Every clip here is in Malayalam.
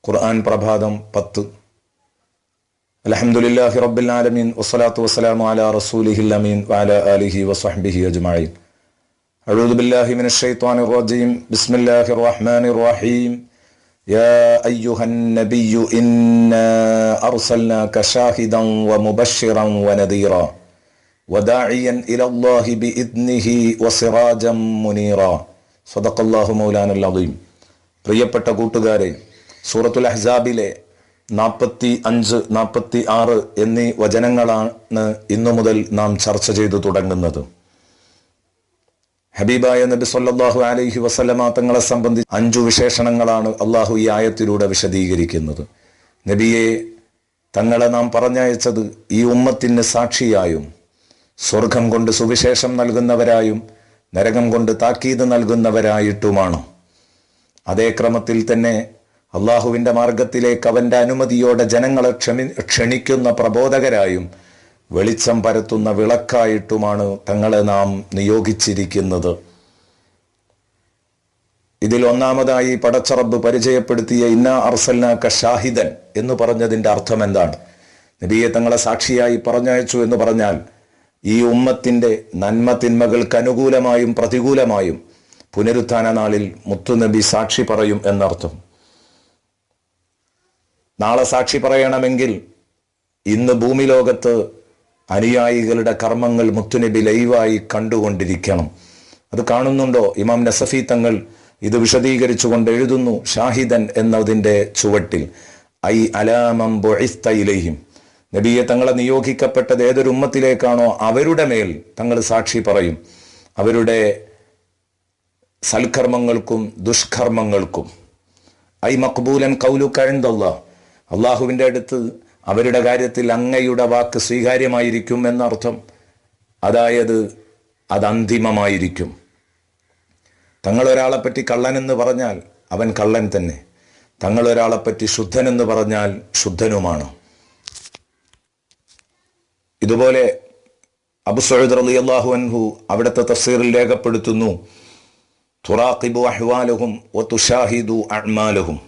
ഖുർആൻ പ്രഭാതം 10. അൽഹംദുലില്ലാഹി റബ്ബിൽ ആലമീൻ വസ്സലാത്തു വസ്സലാമു അലാ റസൂലിഹിൽ അമീൻ വഅലാ ആലിഹി വസ്വഹ്ബിഹി അജ്മഈൻ. അഊദു ബില്ലാഹി മിനശ് ശൈത്വാനിർ റജീം. ബിസ്മില്ലാഹിർ റഹ്മാനിർ റഹീം. യാ അയ്യുഹൻ നബിയ്യു ഇന്നാ അർസൽനാക ഷാഹിദൻ വമുബശ്ശിറൻ വനദീറാ വദാഇയൻ ഇലല്ലാഹി ബിഇദ്നിഹി വസിറാജൻ മുനീറാ. സദഖല്ലാഹു മൗലാനൽ അദീം. പ്രിയപ്പെട്ട കൂട്ടുകാരെ, സൂറത്തുൽ അഹ്സാബിലെ 45, 46 എന്നീ വചനങ്ങളാണ് ഇന്നു മുതൽ നാം ചർച്ച ചെയ്തു തുടങ്ങുന്നത്. ഹബീബായ നബി സല്ലല്ലാഹു അലൈഹി വസല്ലമ തങ്ങളെ സംബന്ധിച്ച് 5 വിശേഷണങ്ങളാണ് അള്ളാഹു ഈ ആയത്തിലൂടെ വിശദീകരിക്കുന്നത്. നബിയെ, തങ്ങളെ നാം പറഞ്ഞയച്ചത് ഈ ഉമ്മത്തിന് സാക്ഷിയായും സ്വർഗം കൊണ്ട് സുവിശേഷം നൽകുന്നവരായും നരകം കൊണ്ട് താക്കീത് നൽകുന്നവരായിട്ടുമാണ്. അതേ ക്രമത്തിൽ തന്നെ അള്ളാഹുവിൻ്റെ മാർഗത്തിലേക്ക് അവൻ്റെ അനുമതിയോടെ ജനങ്ങളെ ക്ഷണിക്കുന്ന പ്രബോധകരായും വെളിച്ചം പരത്തുന്ന വിളക്കായിട്ടുമാണ് തങ്ങളെ നാം നിയോഗിച്ചിരിക്കുന്നത്. ഇതിൽ ഒന്നാമതായി പടച്ചറബ് പരിചയപ്പെടുത്തിയ ഇന്നാ അർസൽനാക ഷാഹിദൻ എന്ന് പറഞ്ഞതിൻ്റെ അർത്ഥം എന്താണ്? നബിയെ, തങ്ങളെ സാക്ഷിയായി പറഞ്ഞയച്ചു എന്ന് പറഞ്ഞാൽ ഈ ഉമ്മത്തിൻ്റെ നന്മ തിന്മകൾക്ക് അനുകൂലമായും പ്രതികൂലമായും പുനരുത്ഥാന നാളിൽ മുത്തുനബി സാക്ഷി പറയും എന്നർത്ഥം. നാളെ സാക്ഷി പറയണമെങ്കിൽ ഇന്ന് ഭൂമി ലോകത്ത് അനുയായികളുടെ കർമ്മങ്ങൾ മുത്തുനബി ലൈവായി കണ്ടുകൊണ്ടിരിക്കണം. അത് കാണുന്നുണ്ടോ? ഇമാം നസഫി തങ്ങൾ ഇത് വിശദീകരിച്ചുകൊണ്ട് എഴുതുന്നു, ഷാഹിദൻ എന്നതിൻ്റെ ചുവട്ടിൽ ഐ അലാമം ബുഇസ്ത ഇലൈഹിം. നബിയെ, തങ്ങളെ നിയോഗിക്കപ്പെട്ടത് ഏതൊരു ഉമ്മത്തിലേക്കാണോ അവരുടെ മേൽ തങ്ങൾ സാക്ഷി പറയും. അവരുടെ സൽക്കർമ്മങ്ങൾക്കും ദുഷ്കർമ്മങ്ങൾക്കും. ഐ മഖ്ബൂലൻ ഖൗലുക ഇൻദല്ലാഹ്. അള്ളാഹുവിൻ്റെ അടുത്ത് അവരുടെ കാര്യത്തിൽ അങ്ങയുടെ വാക്ക് സ്വീകാര്യമായിരിക്കും എന്നർത്ഥം. അതായത് അത് അന്തിമമായിരിക്കും. തങ്ങൾ ഒരാളെപ്പറ്റി കള്ളനെന്ന് പറഞ്ഞാൽ അവൻ കള്ളൻ തന്നെ. തങ്ങൾ ഒരാളെപ്പറ്റി ശുദ്ധനെന്ന് പറഞ്ഞാൽ ശുദ്ധനുമാണ്. ഇതുപോലെ അബൂ സഈദ് റളിയല്ലാഹു അൻഹു അവിടുത്തെ തഫ്സീറിൽ രേഖപ്പെടുത്തുന്നു, തുറാഖിബു അഹ്വാലഹും വതുശാഹിദു അഅ്മാലഹും.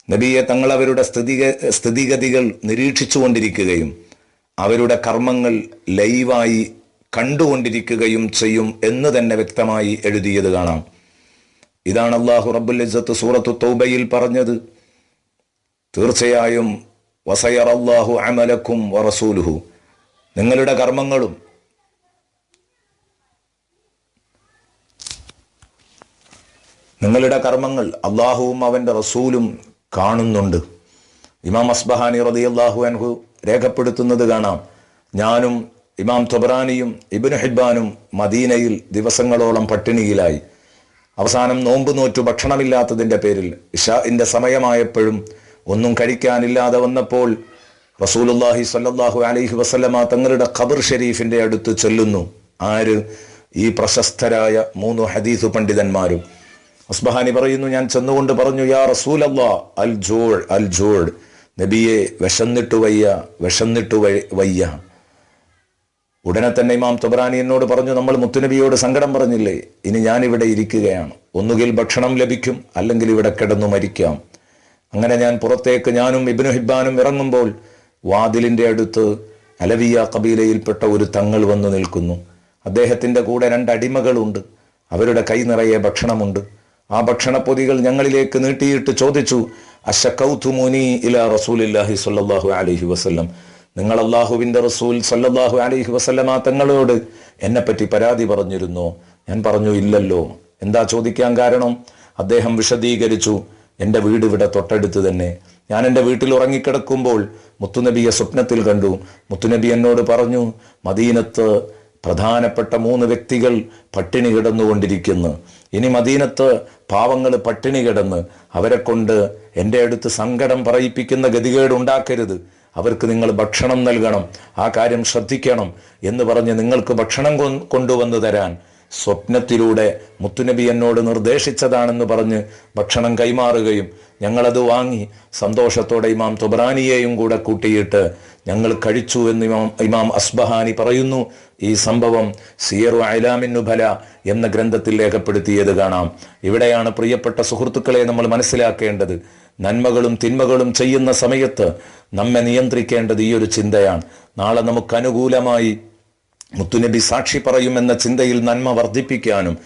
നബിയെ, തങ്ങൾ അവരുടെ സ്ഥിതിഗതികൾ നിരീക്ഷിച്ചു കൊണ്ടിരിക്കുകയും അവരുടെ കർമ്മങ്ങൾ ലൈവായി കണ്ടുകൊണ്ടിരിക്കുകയും ചെയ്യും എന്ന് തന്നെ വ്യക്തമായി എഴുതിയത് കാണാം. ഇതാണ് അല്ലാഹു റബ്ബുൽ ഇസ്സത്ത് സൂറത്തു തൗബയിൽ പറഞ്ഞത്, തീർച്ചയായും വസയറല്ലാഹു അമലക്കും വറസൂലുഹു. നിങ്ങളുടെ കർമ്മങ്ങളും നിങ്ങളുടെ കർമ്മങ്ങൾ അള്ളാഹുവും അവൻ്റെ റസൂലും കാണുന്നുണ്ട്. ഇമാം അസ്ബഹാനി റളിയല്ലാഹു അൻഹു രേഖപ്പെടുത്തുന്നത് കാണാം, ഞാനും ഇമാം ത്വബറാനിയും ഇബ്നു ഹിബ്ബാനും മദീനയിൽ ദിവസങ്ങളോളം പട്ടിണിയിലായി. അവസാനം നോമ്പ് നോറ്റു ഭക്ഷണമില്ലാത്തതിൻ്റെ പേരിൽ ഇശാഇൻ്റെ സമയമായപ്പോഴും ഒന്നും കഴിക്കാനില്ലാതെ വന്നപ്പോൾ റസൂലുള്ളാഹി സ്വല്ലല്ലാഹു അലൈഹി വസല്ലമ തങ്ങളുടെ ഖബർ ഷരീഫിൻ്റെ അടുത്ത് ചെല്ലുന്നു. ആര്? ഈ പ്രശസ്തരായ 3 ഹദീസ് പണ്ഡിതന്മാരും. അസ്ബഹാനി പറയുന്നു, ഞാൻ ചെന്നുകൊണ്ട് പറഞ്ഞു, യാ റസൂലല്ലാഹ് അൽ ജൂഅ് അൽ ജൂഅ്. നബിയെ, വിശന്നിട്ടു വയ്യ. ഉടനെ തന്നെ ഇമാം ത്വബറാനി എന്നോട് പറഞ്ഞു, നമ്മൾ മുത്തുനബിയോട് സങ്കടം പറഞ്ഞില്ലേ, ഇനി ഞാനിവിടെ ഇരിക്കുകയാണ്. ഒന്നുകിൽ ഭക്ഷണം ലഭിക്കും, അല്ലെങ്കിൽ ഇവിടെ കിടന്നു മരിക്കാം. അങ്ങനെ ഞാൻ പുറത്തേക്ക് ഞാനും ഇബ്നു ഹിബ്ബാനും ഇറങ്ങുമ്പോൾ വാതിലിൻ്റെ അടുത്ത് അലവിയ കബീലയിൽപ്പെട്ട ഒരു തങ്ങൾ വന്നു നിൽക്കുന്നു. അദ്ദേഹത്തിൻ്റെ കൂടെ 2 അടിമകളുണ്ട്. അവരുടെ കൈ നിറയെ ഭക്ഷണമുണ്ട്. ആ ഭക്ഷണപ്പൊതികൾ ഞങ്ങളിലേക്ക് നീട്ടിയിട്ട് ചോദിച്ചു, അശക്കൗതുമുനി ഇലാ റസൂലില്ലാഹി സ്വല്ലല്ലാഹു അലൈഹി വസല്ലം. നിങ്ങൾ അള്ളാഹുവിൻ്റെ റസൂൽ സ്വല്ലല്ലാഹു അലൈഹി വസല്ലമ തങ്ങളോട് എന്നെപ്പറ്റി പരാതി പറഞ്ഞിരുന്നോ? ഞാൻ പറഞ്ഞു, ഇല്ലല്ലോ. എന്താ ചോദിക്കാൻ കാരണം? അദ്ദേഹം വിശദീകരിച്ചു, എൻ്റെ വീട് ഇവിടെ തൊട്ടടുത്ത് തന്നെ. ഞാൻ എൻ്റെ വീട്ടിൽ ഉറങ്ങിക്കിടക്കുമ്പോൾ മുത്തുനബിയെ സ്വപ്നത്തിൽ കണ്ടു. മുത്തുനബി എന്നോട് പറഞ്ഞു, മദീനത്ത് പ്രധാനപ്പെട്ട 3 വ്യക്തികൾ പട്ടിണി കിടന്നുകൊണ്ടിരിക്കുന്നു. ഇനി മദീനത്ത് പാവങ്ങൾ പട്ടിണി കിടന്ന് അവരെ കൊണ്ട് എൻ്റെ അടുത്ത് സങ്കടം പറയിപ്പിക്കുന്ന ഗതികേട് ഉണ്ടാക്കരുത്. അവർക്ക് നിങ്ങൾ ഭക്ഷണം നൽകണം, ആ കാര്യം ശ്രദ്ധിക്കണം എന്ന് പറഞ്ഞ് നിങ്ങൾക്ക് ഭക്ഷണം കൊണ്ടുവന്നു തരാൻ സ്വപ്നത്തിലൂടെ മുത്തുനബി എന്നോട് നിർദ്ദേശിച്ചതാണെന്ന് പറഞ്ഞ് ഭക്ഷണം കൈമാറുകയും ഞങ്ങളത് വാങ്ങി സന്തോഷത്തോടെ ഇമാം ത്വബറാനിയെയും കൂടെ കൂട്ടിയിട്ട് ഞങ്ങൾ കഴിച്ചു എന്ന് ഇമാം അസ്ബഹാനി പറയുന്നു. ഈ സംഭവം സിയറു അഅ്ലാമിൻ നുബല എന്ന ഗ്രന്ഥത്തിൽ രേഖപ്പെടുത്തിയത് കാണാം. ഇവിടെയാണ് പ്രിയപ്പെട്ട സുഹൃത്തുക്കളെ നമ്മൾ മനസ്സിലാക്കേണ്ടത്, നന്മകളും തിന്മകളും ചെയ്യുന്ന സമയത്ത് നമ്മെ നിയന്ത്രിക്കേണ്ടത് ഈ ഒരു ചിന്തയാണ്. നാളെ നമുക്ക് അനുകൂലമായി മുത്തുനബി സാക്ഷി പറയുമെന്ന ചിന്തയിൽ നന്മ വർദ്ധിപ്പിക്കാനും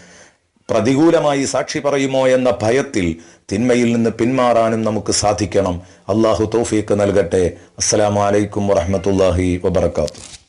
പ്രതികൂലമായി സാക്ഷി പറയുമോ എന്ന ഭയത്തിൽ തിന്മയിൽ നിന്ന് പിന്മാറാനും നമുക്ക് സാധിക്കണം. അള്ളാഹു തൗഫീഖ് നൽകട്ടെ. അസ്സലാമു അലൈക്കും വറഹ്മത്തുള്ളാഹി വബറകാതുഹു.